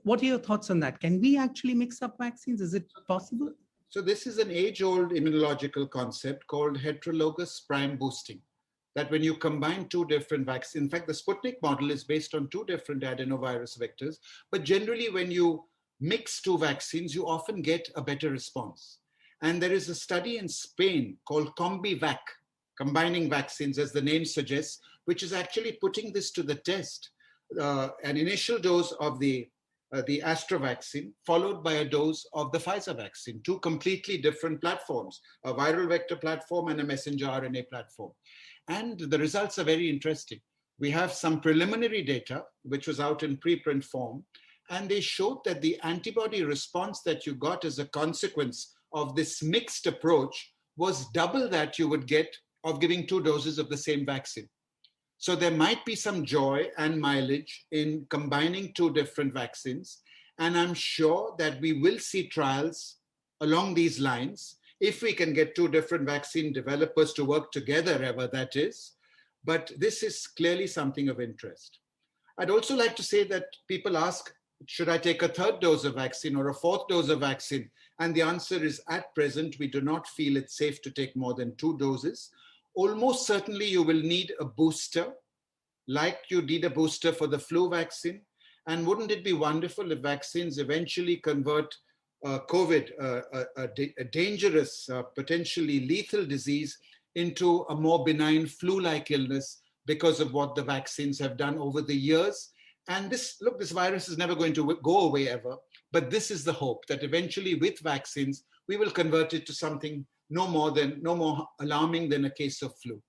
what are your thoughts on that? Can we actually mix up vaccines? Is it possible? So this is an age-old immunological concept called heterologous prime boosting. That when you combine two different vaccines, in fact, the Sputnik model is based on two different adenovirus vectors, but generally when you mix two vaccines, you often get a better response. And there is a study in Spain called CombiVac, combining vaccines, as the name suggests, which is actually putting this to the test. An initial dose of the Astra vaccine, followed by a dose of the Pfizer vaccine, two completely different platforms, a viral vector platform and a messenger RNA platform. And the results are very interesting. We have some preliminary data, which was out in preprint form, and they showed that the antibody response that you got as a consequence of this mixed approach was double that you would get of giving two doses of the same vaccine. So there might be some joy and mileage in combining two different vaccines. And I'm sure that we will see trials along these lines if we can get two different vaccine developers to work together, ever that is. But this is clearly something of interest. I'd also like to say that people ask, should I take a third dose of vaccine or a fourth dose of vaccine? And the answer is, at present, we do not feel it's safe to take more than two doses. Almost certainly you will need a booster, like you need a booster for the flu vaccine. And wouldn't it be wonderful if vaccines eventually convert COVID, a dangerous, potentially lethal disease, into a more benign flu-like illness because of what the vaccines have done over the years. And this virus is never going to go away ever, but this is the hope that eventually with vaccines, we will convert it to something no more alarming than a case of flu.